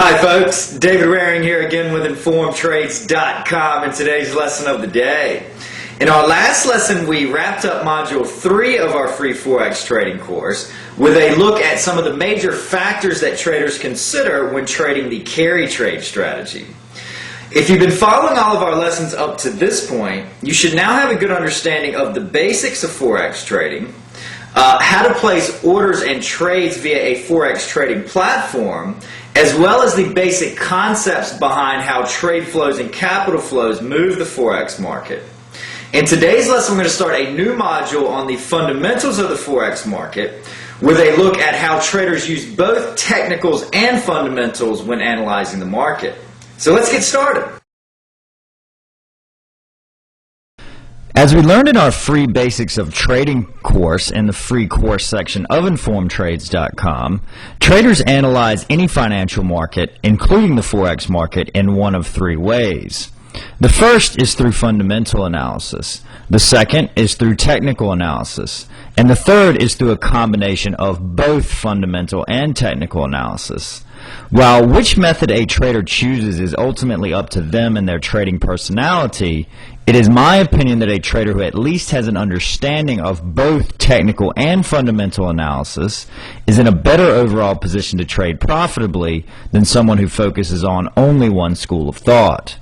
Hi folks, David Raring here again with InformedTrades.com and today's lesson of the day. In our last lesson we wrapped up Module 3 of our free Forex trading course with a look at some of the major factors that traders consider when trading the carry trade strategy. If you've been following all of our lessons up to this point, you should now have a good understanding of the basics of Forex trading, how to place orders and trades via a Forex trading platform, as well as the basic concepts behind how trade flows and capital flows move the Forex market. In today's lesson, we're going to start a new module on the fundamentals of the Forex market with a look at how traders use both technicals and fundamentals when analyzing the market. So let's get started. As we learned in our free Basics of Trading course in the free course section of InformedTrades.com, traders analyze any financial market, including the Forex market, in one of three ways. The first is through fundamental analysis, the second is through technical analysis, and the third is through a combination of both fundamental and technical analysis. While which method a trader chooses is ultimately up to them and their trading personality, it is my opinion that a trader who at least has an understanding of both technical and fundamental analysis is in a better overall position to trade profitably than someone who focuses on only one school of thought.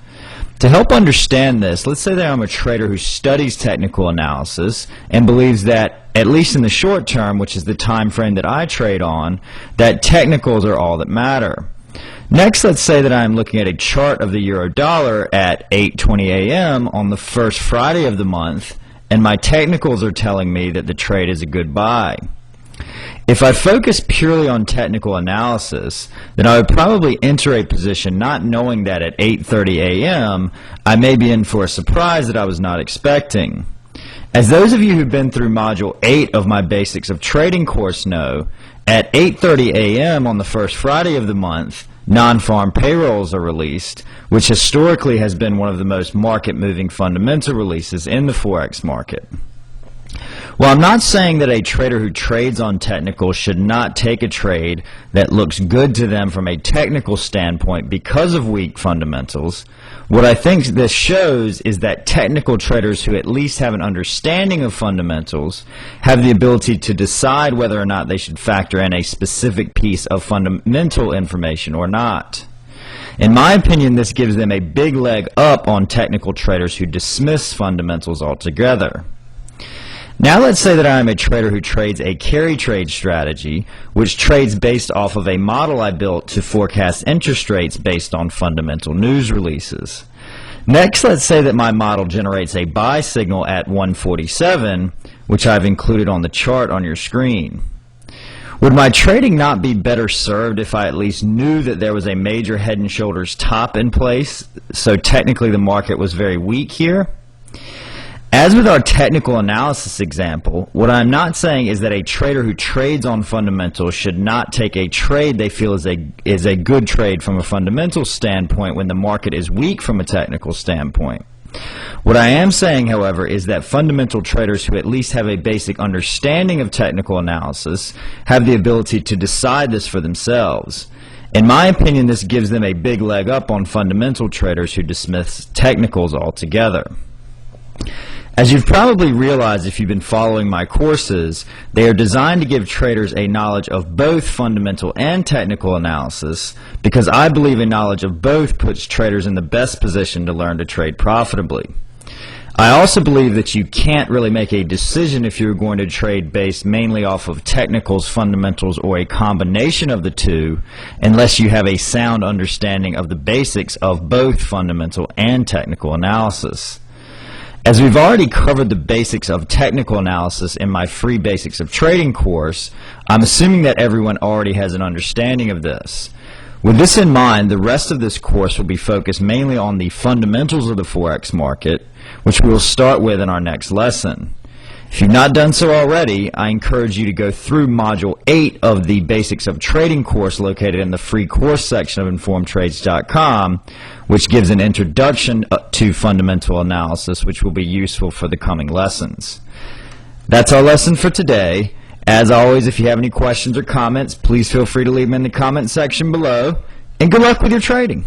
To help understand this, let's say that I'm a trader who studies technical analysis and believes that, at least in the short term, which is the time frame that I trade on, that technicals are all that matter. Next, let's say that I'm looking at a chart of the euro-dollar at 8:20 a.m. on the first Friday of the month, and my technicals are telling me that the trade is a good buy. If I focus purely on technical analysis, then I would probably enter a position not knowing that at 8:30 a.m. I may be in for a surprise that I was not expecting. As those of you who've been through Module 8 of my Basics of Trading course know, at 8:30 a.m. on the first Friday of the month, non-farm payrolls are released, which historically has been one of the most market-moving fundamental releases in the Forex market. Well, I'm not saying that a trader who trades on technical should not take a trade that looks good to them from a technical standpoint because of weak fundamentals. What I think this shows is that technical traders who at least have an understanding of fundamentals have the ability to decide whether or not they should factor in a specific piece of fundamental information or not. In my opinion, this gives them a big leg up on technical traders who dismiss fundamentals altogether. Now let's say that I am a trader who trades a carry trade strategy, which trades based off of a model I built to forecast interest rates based on fundamental news releases. Next, let's say that my model generates a buy signal at 147, which I've included on the chart on your screen. Would my trading not be better served if I at least knew that there was a major head and shoulders top in place, so technically the market was very weak here? As with our technical analysis example, what I'm not saying is that a trader who trades on fundamentals should not take a trade they feel is a good trade from a fundamental standpoint when the market is weak from a technical standpoint. What I am saying, however, is that fundamental traders who at least have a basic understanding of technical analysis have the ability to decide this for themselves. In my opinion, this gives them a big leg up on fundamental traders who dismiss technicals altogether. As you've probably realized if you've been following my courses, they are designed to give traders a knowledge of both fundamental and technical analysis because I believe a knowledge of both puts traders in the best position to learn to trade profitably. I also believe that you can't really make a decision if you're going to trade based mainly off of technicals, fundamentals, or a combination of the two unless you have a sound understanding of the basics of both fundamental and technical analysis. As we've already covered the basics of technical analysis in my free Basics of Trading course, I'm assuming that everyone already has an understanding of this. With this in mind, the rest of this course will be focused mainly on the fundamentals of the Forex market, which we will start with in our next lesson. If you've not done so already, I encourage you to go through Module 8 of the Basics of Trading course located in the free course section of InformedTrades.com, which gives an introduction to fundamental analysis, which will be useful for the coming lessons. That's our lesson for today. As always, if you have any questions or comments, please feel free to leave them in the comment section below. and good luck with your trading.